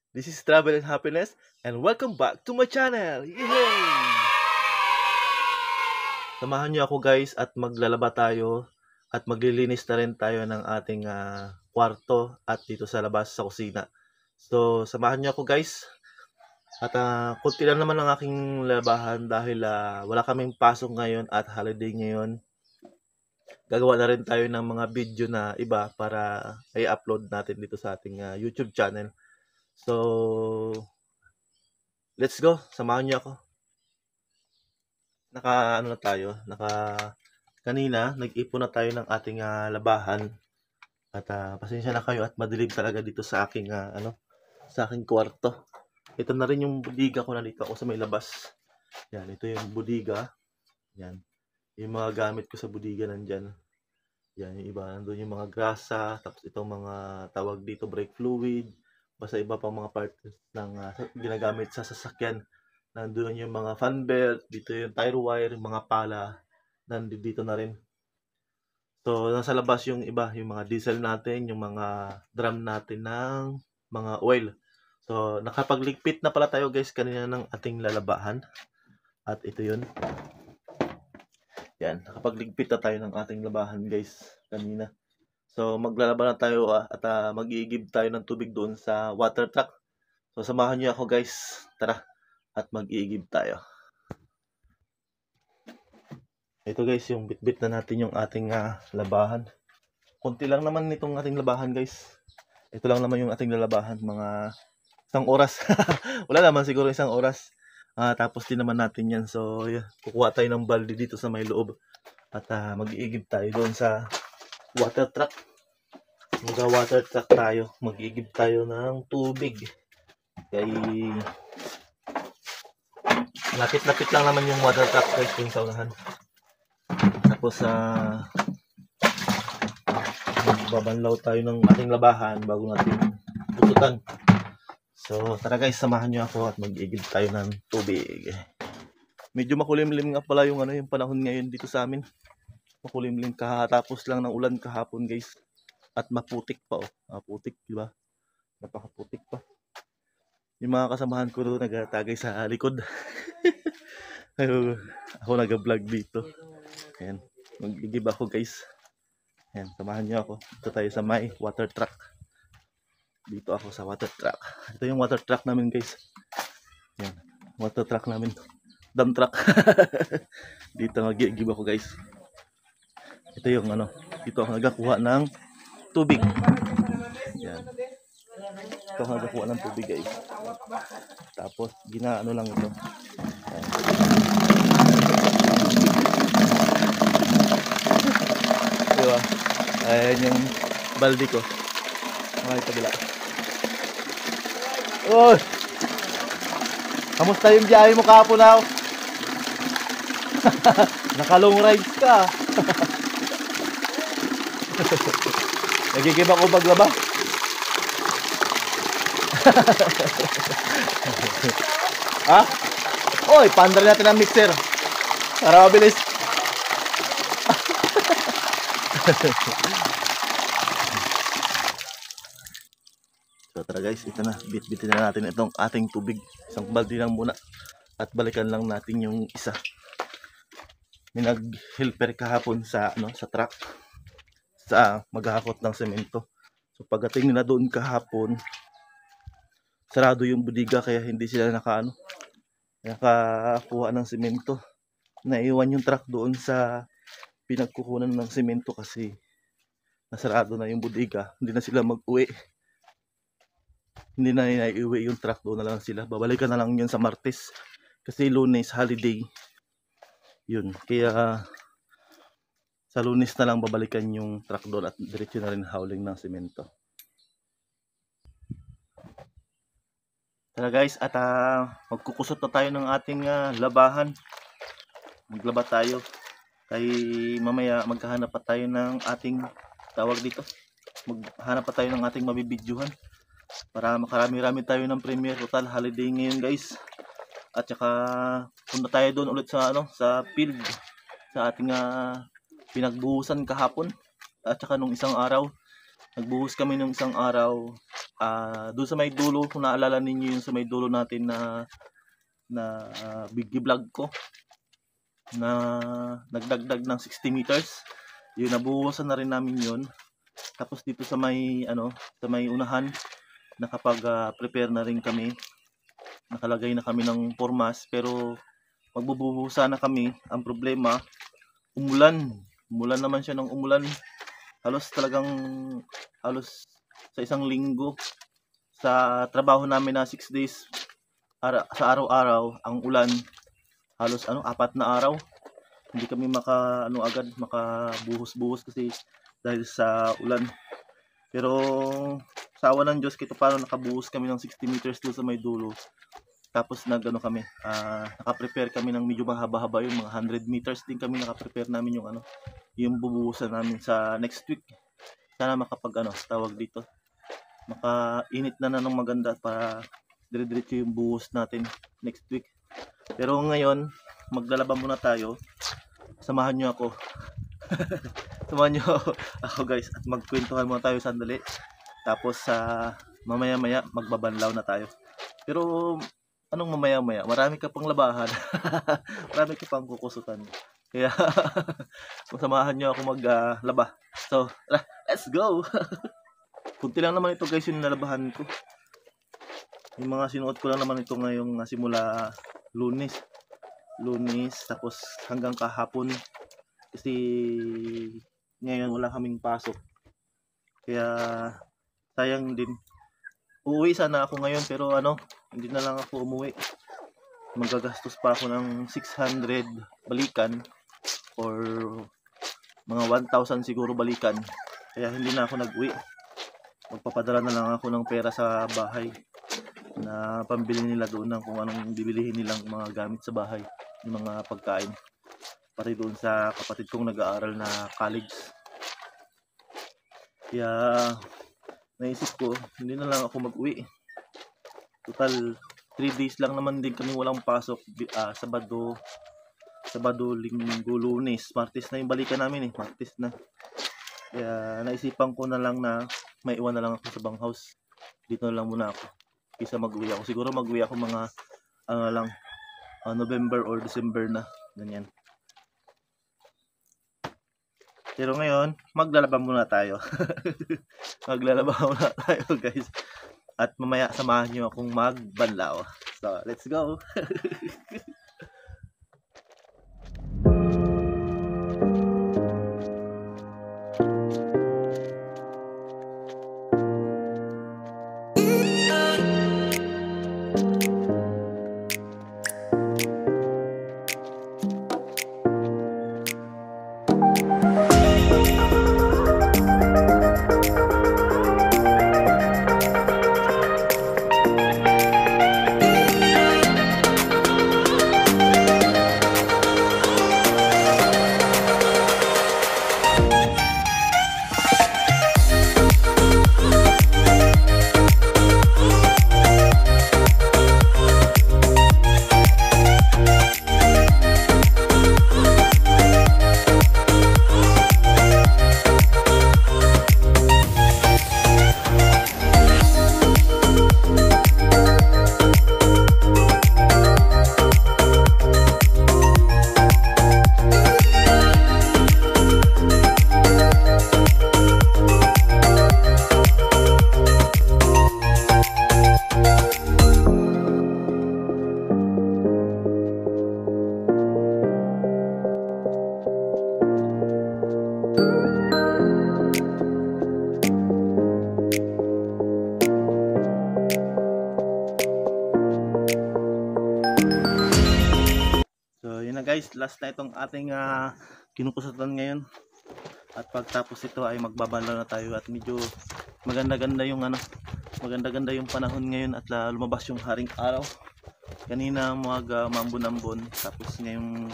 This is Travel and Happiness and welcome back to my channel! Yay! Samahan niyo ako guys at maglalaba tayo at maglilinis na rin tayo ng ating kwarto at dito sa labas sa kusina. So, samahan niyo ako guys. At kunti lang naman ang aking labahan dahil wala kaming pasok ngayon at holiday ngayon. Gagawa na rin tayo ng mga video na iba para i-upload natin dito sa ating YouTube channel. So, let's go. Samahan niyo ako. Kanina, nag-ipon na tayo ng ating labahan. At pasensya na kayo at madilim talaga dito sa aking, sa aking kwarto. Ito na rin yung budiga ko na dito ako sa may labas. Yan, ito yung budiga. Yan. Yung mga gamit ko sa budiga nandyan. Yan, yung iba. Nandun yung mga grasa. Tapos itong mga tawag dito, brake fluid. Basta iba pang mga parts ng ginagamit sa sasakyan. Nandun yung mga fan belt, dito yung tire wire, yung mga pala, nandito na rin. So, nasa labas yung iba, yung mga diesel natin, yung mga drum natin ng mga oil. So, nakapagligpit na pala tayo guys kanina ng ating lalabahan. At ito yun. Yan, nakapagligpit na tayo ng ating labahan guys kanina. So, maglalaba na tayo at mag-iigib tayo ng tubig doon sa water truck. So, samahan niyo ako guys. Tara, at mag-iigib tayo. Ito guys, yung bitbit na natin yung ating labahan. Konti lang naman nitong ating labahan guys. Ito lang naman yung ating lalabahan. Mga 1 oras. Wala naman siguro 1 oras. Tapos din naman natin yan. So, kukuha tayo ng balde dito sa may loob. At mag-iigib tayo doon sa water truck. Mag-water truck tayo. Mag-iigib tayo ng tubig. Kaya lapit-lapit lang naman yung water truck guys yung sa unahan. Tapos magbabanlaw tayo ng ating labahan bago natin pututan. So tara guys, samahan nyo ako at mag-igib tayo ng tubig. Medyo makulimlim nga pala yung yung panahon ngayon dito sa amin. Makulimlim, katapos lang ng ulan kahapon guys. At maputik pa putik, di ba? Napakaputik pa. Yung mga kasamahan ko doon nagtatagay sa likod. Ako nag-vlog dito. Ayan, mag-igib ako guys. Ayan, samahan niyo ako. Dito tayo sa may water truck. Dito ako sa water truck. Ito yung water truck namin guys. Ayan, water truck namin. Dump truck. Dito mag-igib ako guys. Ito yung dito ako nagkakuha ng tubig. Ayan. Ito ako nagkakuha ng tubig guys. Tapos ginaano lang ito. Ayan. Diba? Ayan yung balde ko. Okay, kabila. Oh! Kamusta yung biyahe mo kahapon now? Nakalong rides ka. Nagigib ako paglaba. Ha? Oy, pandar natin ang mixer. Para mabilis. So tara guys, ito na. Bit-bitin na natin itong ating tubig. Isang balde lang muna. At balikan lang natin yung isa. May nag-helper kahapon sa sa truck. Sa maghahakot ng semento. So pagdating nila doon kahapon, sarado yung budiga kaya hindi sila nakakuha ng semento. Naiwan yung truck doon sa pinagkukunan ng semento kasi nasarado na yung budiga. Hindi na sila mag-uwi. Hindi na naiuwi yung truck, doon na lang sila. Babalikan na lang yun sa Martes. Kasi Lunes, holiday. Yun. Kaya sa Lunes na lang babalikan yung truck doon at diretso na rin hauling ng semento. Tara guys, at magkukusot na tayo ng ating labahan. Maglaba tayo. Kay mamaya maghahanap pa tayo ng ating tawag dito. Maghanap pa tayo ng ating mabibidyuhan. Para makarami-rami tayo ng premiere. Total holiday ngayon guys. At saka punta tayo doon ulit sa sa field. Sa ating pinagbuhusan kahapon. At saka nung isang araw. Nagbuhos kami nung isang araw. doon sa may dulo, kung naalala ninyo yung sa may dulo natin na big vlog ko na nagdagdag ng 60 meters, yun, nabuhusan na rin namin yun. Tapos dito sa may sa may unahan, nakapag-prepare na rin kami, nakalagay na kami ng formas, pero magbubuhusan na kami. Ang problema, umulan naman siya ng umulan, halos sa isang linggo sa trabaho namin na 6 days sa araw-araw, ang ulan halos 4 na araw, hindi kami makabuhos-buhos kasi dahil sa ulan. Pero sa awa ng Diyos, kito paano nakabuhos kami ng 60 meters doon sa may dulo. Tapos naka-prepare kami ng medyo mahaba-haba, yung mga 100 meters din kami naka-prepare namin yung bubuhusan namin sa next week. Sana tawag dito, makainit na ng maganda para dire-diretso yung buhos natin next week. Pero ngayon, maglalaba muna tayo. Samahan nyo ako. Samahan nyo ako guys, at magkwentuhan muna tayo sandali. Tapos mamaya-maya magbabanlaw na tayo. Pero anong mamaya-maya? Marami ka pang labahan. Marami ka pang kukusutan. Kaya samahan nyo ako maglaba. So, let's go! Kunti lang naman ito guys yung nalabahan ko. Yung mga sinuot ko lang naman ito ngayong simula Lunes, tapos hanggang kahapon. Kasi ngayon wala kaming pasok, kaya sayang din. Uuwi sana ako ngayon, pero hindi na lang ako umuwi. Magagastos pa ako ng 600 balikan or mga 1,000 siguro balikan, kaya hindi na ako nag-uwi. Magpapadala na lang ako ng pera sa bahay na pambili nila doon ng kung anong bibilihin nilang mga gamit sa bahay, yung mga pagkain, pati doon sa kapatid kong nag-aaral na college. Kaya naisip ko, hindi na lang ako mag-uwi. Total 3 days lang naman din kami walang pasok. Sabado, Linggo, Lunes, Martes na yung balikan namin Martes na. Kaya naisipan ko na lang na may iwan na lang ako sa banghouse. Dito na lang muna ako kaysa mag-uwi ako. Siguro mag-uwi ako mga November or December na, ganyan. Pero ngayon, maglalaba muna tayo. Maglalaba muna tayo guys. At mamaya samahan nyo akong magbanlaw. So, let's go! Guys, last na itong ating kinukusatan ngayon, at pagtapos ito ay magbabanlaw na tayo. At medyo maganda-ganda yung maganda-ganda yung panahon ngayon, at lumabas yung haring araw. Kanina mambon-ambon, tapos ngayong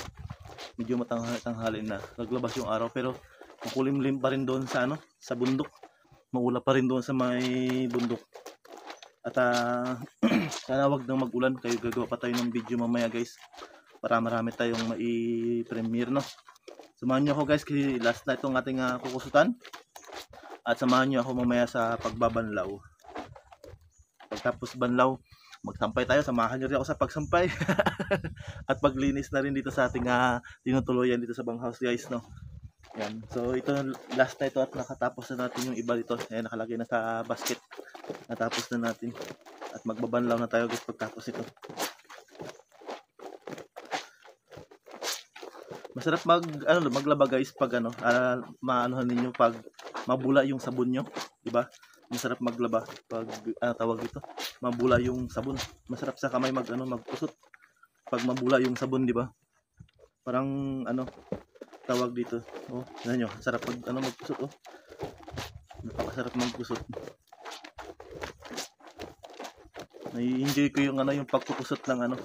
medyo matanghali na, naglabas yung araw, pero makulimlim pa rin doon sa bundok. Maulap pa rin doon sa may bundok. At sana wag nang mag-ulan, kayo gagawa pa tayo ng video mamaya guys, para marami tayong mai-premiere, no? Samahan nyo ako guys, kasi last na itong ating kukusutan. At samahan nyo ako mamaya sa pagbabanlaw. pagkatapos banlaw, magsampay tayo. Samahan niyo rin ako sa pagsampay. At paglinis na rin dito sa ating tinutuluyan dito sa banghouse guys, no. Yan. So ito last na ito at nakatapos na natin yung iba dito. Ayan, nakalagay na sa basket. Natapos na natin. At magbabanlaw na tayo guys pagtapos ito. Masarap maglaba guys pag maanuhan ninyo pag mabula yung sabon nyo, di ba? Masarap maglaba pag tawag dito, mabula yung sabon. Masarap sa kamay magpusot pag mabula yung sabon, di ba? Parang tawag dito. Oh, tingnan nyo, sarap pag magpusot, oh. Napakasarap magpusot. Nai-enjoy ko yung yung pagpupusot ng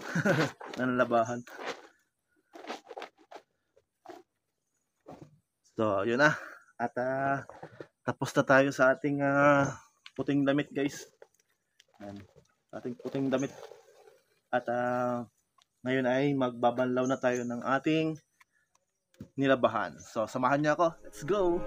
ng labahan. So, yun na. At tapos na tayo sa ating puting damit guys. Ayan, ating puting damit. At ngayon ay magbabanlaw na tayo ng ating nilabahan. So, samahan niyo ako. Let's go!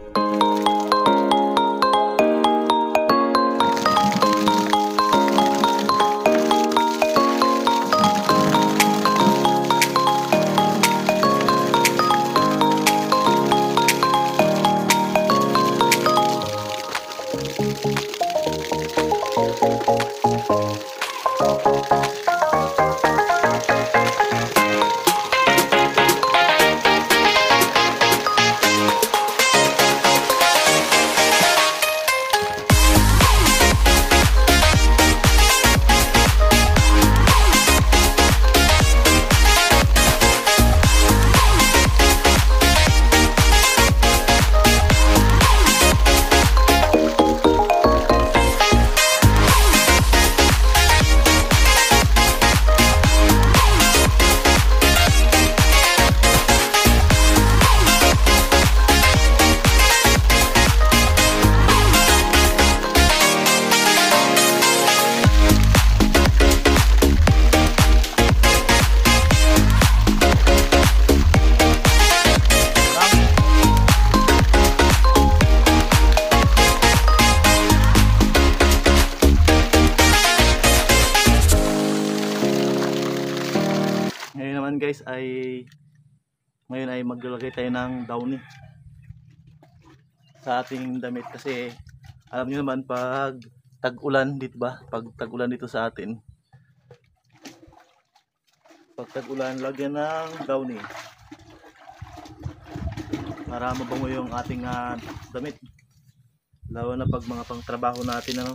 Guys ngayon ay maglalagay tayo ng downy sa ating damit kasi alam niyo naman pag tag-ulan dito ba, pag tag-ulan dito sa atin, pag tag-ulan lagyan ng downy para mabango yung ating damit, lalo na pag mga pang-trabaho natin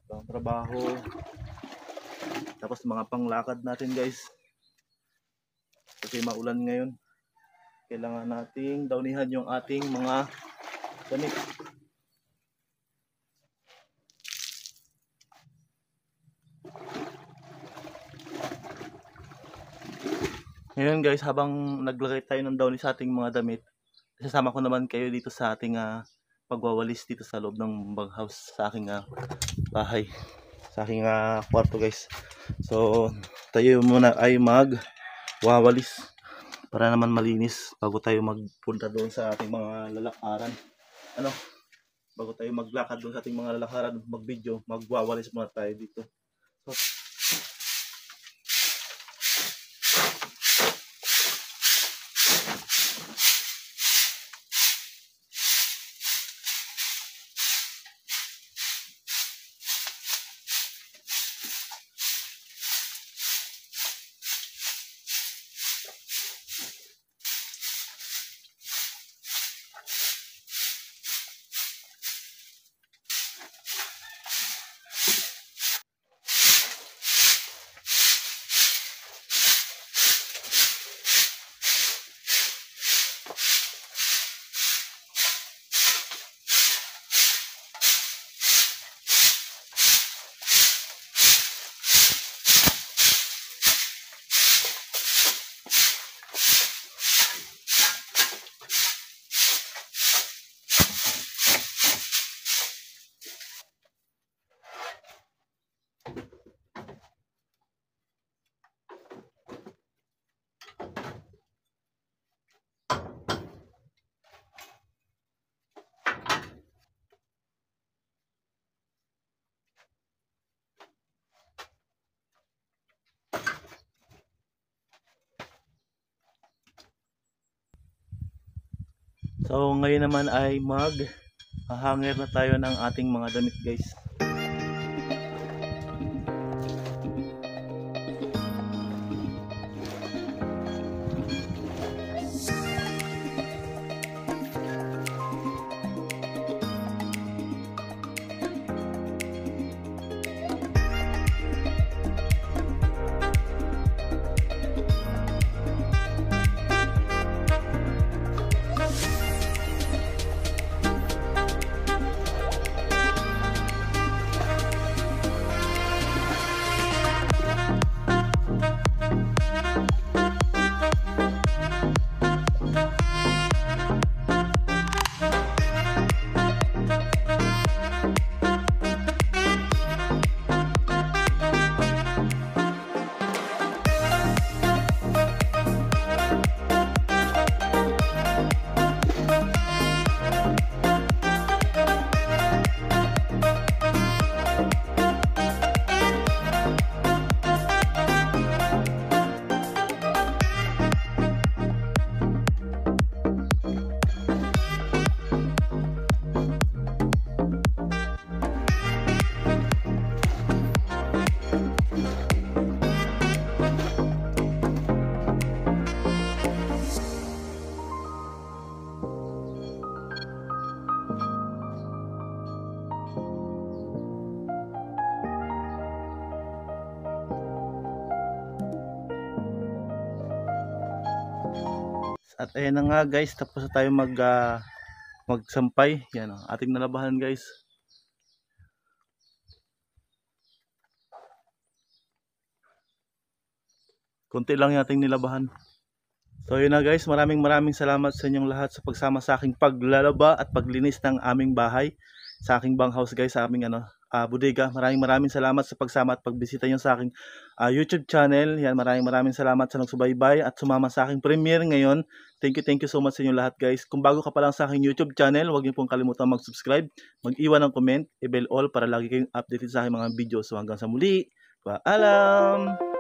pang-trabaho, tapos mga panglakad natin guys. Kasi maulan ngayon, kailangan nating downihan yung ating mga damit. Ngayon guys, habang naglagay tayo ng downy sa ating mga damit, sasama ko naman kayo dito sa ating pagwawalis dito sa loob ng baghouse sa aking bahay, sa aking kwarto guys. So tayo muna ay magwawalis para naman malinis bago tayo magpunta doon sa ating mga lalakaran. Bago tayo maglakad doon sa ating mga lalakaran, mag-video, magwawalis muna tayo dito. So, So ngayon naman ay hanger na tayo ng ating mga damit guys. At ayan na nga guys, tapos na tayo magsampay. Yan ating nalabahan guys. Konti lang yung ating nilabahan. So yun na guys, maraming salamat sa inyong lahat sa pagsama sa aking paglalaba at paglinis ng aming bahay, sa aking banghouse guys, sa aming bodega. Maraming salamat sa pagsama at pagbisita nyo sa aking YouTube channel. Yan, maraming salamat sa nagsubaybay at sumama sa aking premiere ngayon. Thank you so much sa inyo lahat guys. Kung bago ka pa lang sa aking YouTube channel, huwag niyo pong kalimutan mag-subscribe, mag-iwan ng comment, i-bell all para lagi kayong updated sa aking mga videos. So hanggang sa muli, paalam!